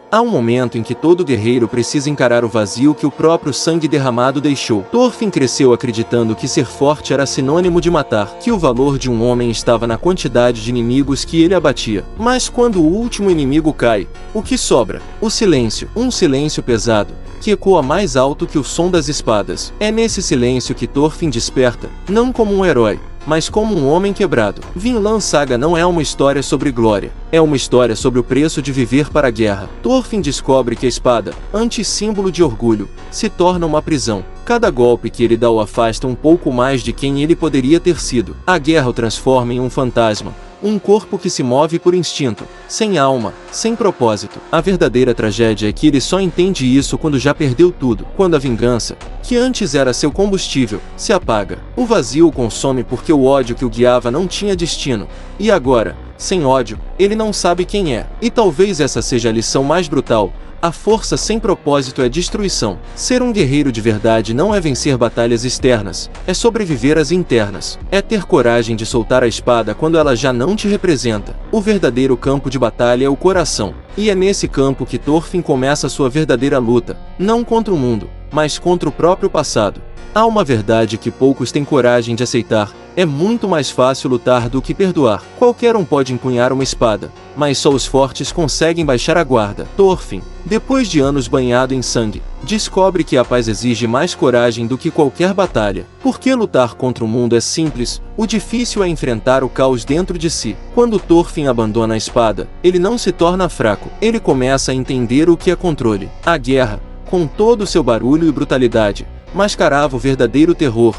Há um momento em que todo guerreiro precisa encarar o vazio que o próprio sangue derramado deixou. Thorfinn cresceu acreditando que ser forte era sinônimo de matar, que o valor de um homem estava na quantidade de inimigos que ele abatia. Mas quando o último inimigo cai, o que sobra? O silêncio. Um silêncio pesado, que ecoa mais alto que o som das espadas. É nesse silêncio que Thorfinn desperta, não como um herói, mas como um homem quebrado. Vinland Saga não é uma história sobre glória, é uma história sobre o preço de viver para a guerra. Thorfinn descobre que a espada, antissímbolo de orgulho, se torna uma prisão. Cada golpe que ele dá o afasta um pouco mais de quem ele poderia ter sido. A guerra o transforma em um fantasma, um corpo que se move por instinto, sem alma, sem propósito. A verdadeira tragédia é que ele só entende isso quando já perdeu tudo. Quando a vingança, que antes era seu combustível, se apaga. O vazio o consome porque o ódio que o guiava não tinha destino. E agora, sem ódio, ele não sabe quem é. E talvez essa seja a lição mais brutal. A força sem propósito é destruição. Ser um guerreiro de verdade não é vencer batalhas externas, é sobreviver às internas. É ter coragem de soltar a espada quando ela já não te representa. O verdadeiro campo de batalha é o coração. E é nesse campo que Thorfinn começa sua verdadeira luta, não contra o mundo, mas contra o próprio passado. Há uma verdade que poucos têm coragem de aceitar: é muito mais fácil lutar do que perdoar. Qualquer um pode empunhar uma espada, mas só os fortes conseguem baixar a guarda. Thorfinn, depois de anos banhado em sangue, descobre que a paz exige mais coragem do que qualquer batalha. Porque lutar contra o mundo é simples, o difícil é enfrentar o caos dentro de si. Quando Thorfinn abandona a espada, ele não se torna fraco, ele começa a entender o que é controle. A guerra, com todo o seu barulho e brutalidade, mascarava o verdadeiro terror,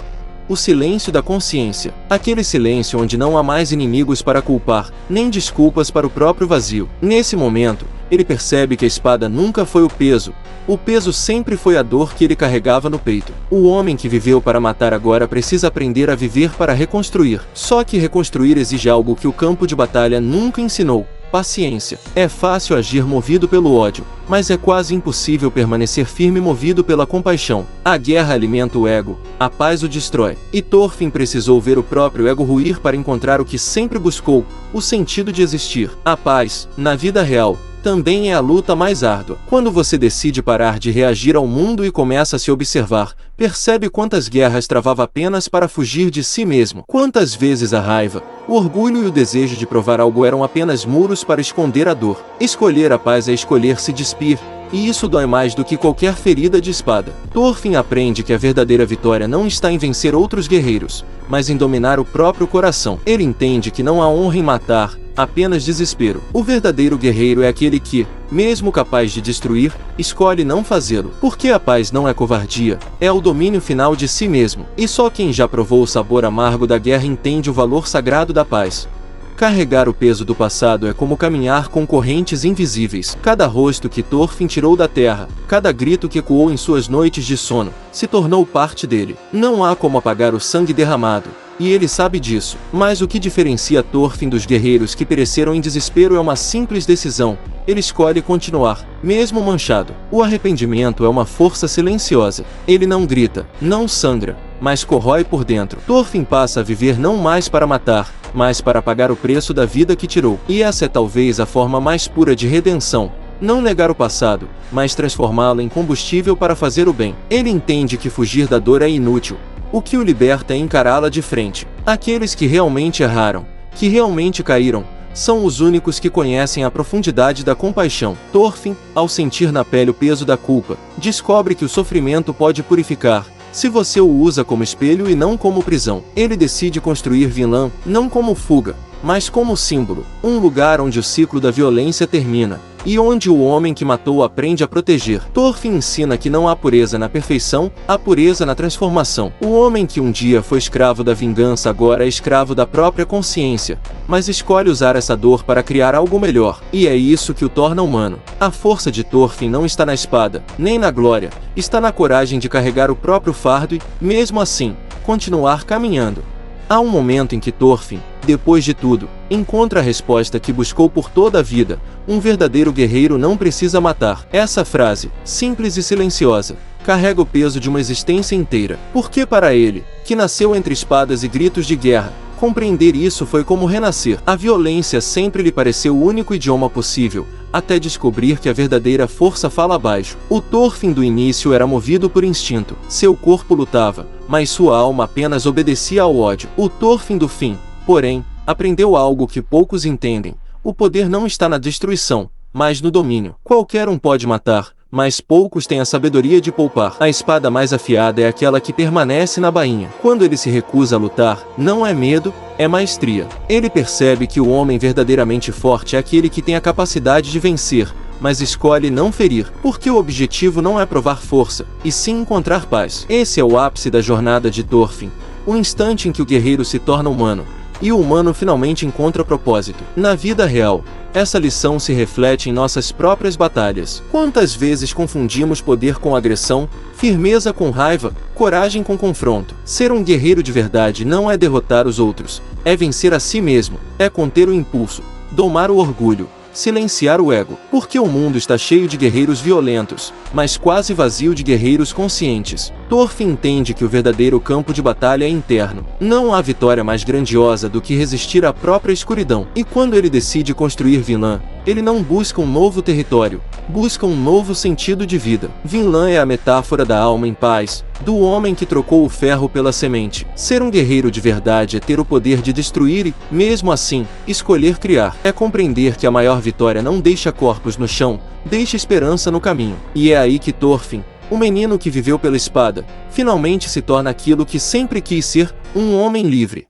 o silêncio da consciência. Aquele silêncio onde não há mais inimigos para culpar, nem desculpas para o próprio vazio. Nesse momento, ele percebe que a espada nunca foi o peso sempre foi a dor que ele carregava no peito. O homem que viveu para matar agora precisa aprender a viver para reconstruir. Só que reconstruir exige algo que o campo de batalha nunca ensinou: paciência. É fácil agir movido pelo ódio, mas é quase impossível permanecer firme movido pela compaixão. A guerra alimenta o ego, a paz o destrói. E Thorfinn precisou ver o próprio ego ruir para encontrar o que sempre buscou: o sentido de existir. A paz, na vida real, também é a luta mais árdua. Quando você decide parar de reagir ao mundo e começa a se observar, percebe quantas guerras travava apenas para fugir de si mesmo. Quantas vezes a raiva, o orgulho e o desejo de provar algo eram apenas muros para esconder a dor. Escolher a paz é escolher se despir, e isso dói mais do que qualquer ferida de espada. Thorfinn aprende que a verdadeira vitória não está em vencer outros guerreiros, mas em dominar o próprio coração. Ele entende que não há honra em matar, apenas desespero. O verdadeiro guerreiro é aquele que, mesmo capaz de destruir, escolhe não fazê-lo. Porque a paz não é covardia, é o domínio final de si mesmo. E só quem já provou o sabor amargo da guerra entende o valor sagrado da paz. Carregar o peso do passado é como caminhar com correntes invisíveis. Cada rosto que Thorfinn tirou da terra, cada grito que ecoou em suas noites de sono, se tornou parte dele. Não há como apagar o sangue derramado, e ele sabe disso. Mas o que diferencia Thorfinn dos guerreiros que pereceram em desespero é uma simples decisão: ele escolhe continuar, mesmo manchado. O arrependimento é uma força silenciosa. Ele não grita, não sangra, mas corrói por dentro. Thorfinn passa a viver não mais para matar, mas para pagar o preço da vida que tirou. E essa é talvez a forma mais pura de redenção: não negar o passado, mas transformá-lo em combustível para fazer o bem. Ele entende que fugir da dor é inútil. O que o liberta é encará-la de frente. Aqueles que realmente erraram, que realmente caíram, são os únicos que conhecem a profundidade da compaixão. Thorfinn, ao sentir na pele o peso da culpa, descobre que o sofrimento pode purificar, se você o usa como espelho e não como prisão. Ele decide construir Vinland, não como fuga, mas como símbolo, um lugar onde o ciclo da violência termina, e onde o homem que matou aprende a proteger. Thorfinn ensina que não há pureza na perfeição, há pureza na transformação. O homem que um dia foi escravo da vingança agora é escravo da própria consciência, mas escolhe usar essa dor para criar algo melhor. E é isso que o torna humano. A força de Thorfinn não está na espada, nem na glória, está na coragem de carregar o próprio fardo e, mesmo assim, continuar caminhando. Há um momento em que Thorfinn, depois de tudo, encontra a resposta que buscou por toda a vida: um verdadeiro guerreiro não precisa matar. Essa frase, simples e silenciosa, carrega o peso de uma existência inteira. Porque para ele, que nasceu entre espadas e gritos de guerra, Compreender isso foi como renascer. A violência sempre lhe pareceu o único idioma possível, até descobrir que a verdadeira força fala abaixo. O Thorfinn do início era movido por instinto. Seu corpo lutava, mas sua alma apenas obedecia ao ódio. O Thorfinn do fim, porém, aprendeu algo que poucos entendem. O poder não está na destruição, mas no domínio. Qualquer um pode matar, mas poucos têm a sabedoria de poupar. A espada mais afiada é aquela que permanece na bainha. Quando ele se recusa a lutar, não é medo, é maestria. Ele percebe que o homem verdadeiramente forte é aquele que tem a capacidade de vencer, mas escolhe não ferir, porque o objetivo não é provar força, e sim encontrar paz. Esse é o ápice da jornada de Thorfinn, o instante em que o guerreiro se torna humano, e o humano finalmente encontra propósito. Na vida real, essa lição se reflete em nossas próprias batalhas. Quantas vezes confundimos poder com agressão, firmeza com raiva, coragem com confronto? Ser um guerreiro de verdade não é derrotar os outros, é vencer a si mesmo, é conter o impulso, domar o orgulho, silenciar o ego. Porque o mundo está cheio de guerreiros violentos, mas quase vazio de guerreiros conscientes. Thorfinn entende que o verdadeiro campo de batalha é interno. Não há vitória mais grandiosa do que resistir à própria escuridão. E quando ele decide construir Vinland, ele não busca um novo território, busca um novo sentido de vida. Vinland é a metáfora da alma em paz, do homem que trocou o ferro pela semente. Ser um guerreiro de verdade é ter o poder de destruir e, mesmo assim, escolher criar. É compreender que a maior vitória não deixa corpos no chão, deixa esperança no caminho. E é aí que Thorfinn, o menino que viveu pela espada, finalmente se torna aquilo que sempre quis ser, um homem livre.